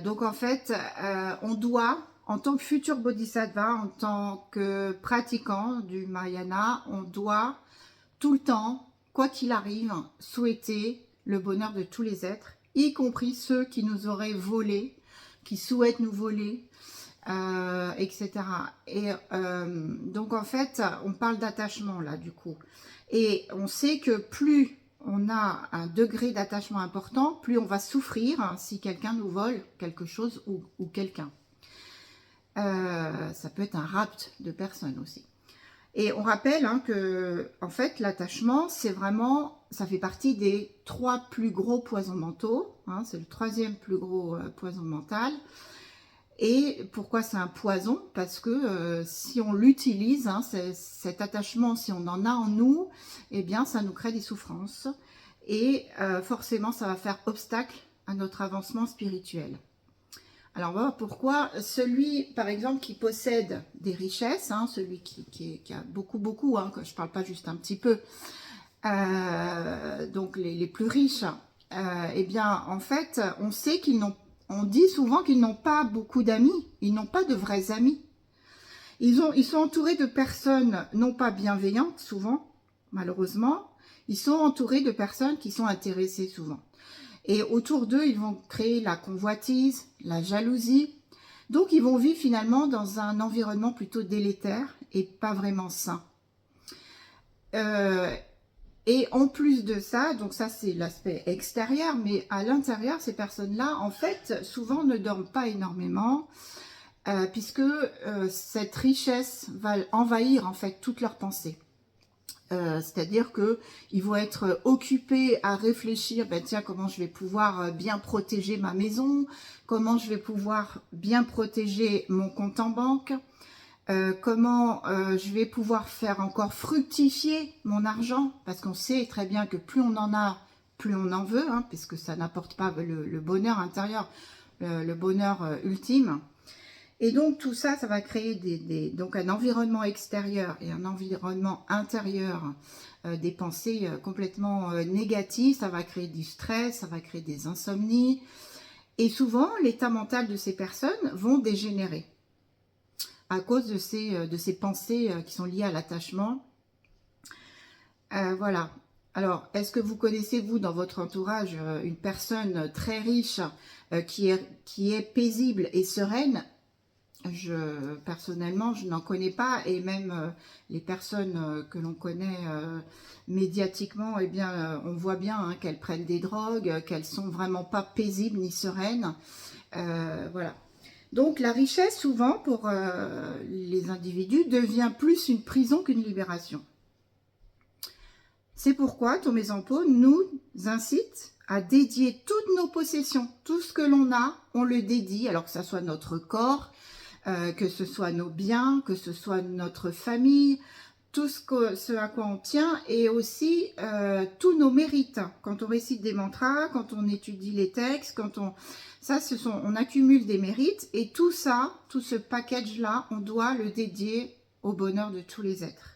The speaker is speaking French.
Donc en fait, on doit, en tant que futur bodhisattva, en tant que pratiquant du Mahayana, on doit tout le temps, quoi qu'il arrive, souhaiter le bonheur de tous les êtres, y compris ceux qui nous auraient volé, qui souhaitent nous voler, etc. Et donc en fait, on parle d'attachement là du coup. Et on sait que plus on a un degré d'attachement important, plus on va souffrir si quelqu'un nous vole quelque chose ou quelqu'un. Ça peut être un rapt de personnes aussi. Et on rappelle que, en fait, l'attachement, c'est vraiment, ça fait partie des 3 plus gros poisons mentaux. C'est le 3e plus gros poison mental. Et pourquoi c'est un poison? Parce que si on l'utilise, cet attachement, si on en a en nous, eh bien, ça nous crée des souffrances. Et forcément, ça va faire obstacle à notre avancement spirituel. Alors, on va voir pourquoi celui, par exemple, qui possède des richesses, celui qui a beaucoup, que je ne parle pas juste un petit peu, donc les plus riches, eh bien, en fait, on sait qu'ils n'ont, on dit souvent qu'ils n'ont pas beaucoup d'amis, ils n'ont pas de vrais amis. Ils sont entourés de personnes non pas bienveillantes, souvent, malheureusement, ils sont entourés de personnes qui sont intéressées souvent. Et autour d'eux, ils vont créer la convoitise, la jalousie. Donc, ils vont vivre finalement dans un environnement plutôt délétère et pas vraiment sain. Et en plus de ça, donc ça c'est l'aspect extérieur, mais à l'intérieur, ces personnes-là, en fait, souvent ne dorment pas énormément, puisque cette richesse va envahir en fait toutes leurs pensées. C'est-à-dire qu'ils vont être occupés à réfléchir, tiens, comment je vais pouvoir bien protéger ma maison, comment je vais pouvoir bien protéger mon compte en banque, comment je vais pouvoir faire encore fructifier mon argent, parce qu'on sait très bien que plus on en a, plus on en veut, puisque ça n'apporte pas le bonheur intérieur, le bonheur ultime. Et donc tout ça, ça va créer donc un environnement extérieur et un environnement intérieur, des pensées complètement négatives, ça va créer du stress, ça va créer des insomnies. Et souvent, l'état mental de ces personnes vont dégénérer à cause de ces pensées qui sont liées à l'attachement. Voilà. Alors, est-ce que vous connaissez, vous, dans votre entourage, une personne très riche qui est paisible et sereine? Personnellement, je n'en connais pas, et même les personnes que l'on connaît médiatiquement, eh bien, on voit bien qu'elles prennent des drogues, qu'elles sont vraiment pas paisibles ni sereines. Voilà. Donc la richesse, souvent, pour les individus, devient plus une prison qu'une libération. C'est pourquoi Tomé Zampo nous incite à dédier toutes nos possessions, tout ce que l'on a, on le dédie, alors que ce soit notre corps, que ce soit nos biens, que ce soit notre famille, tout ce à quoi on tient, et aussi tous nos mérites. Quand on récite des mantras, quand on étudie les textes, on accumule des mérites, et tout ça, tout ce package-là, on doit le dédier au bonheur de tous les êtres.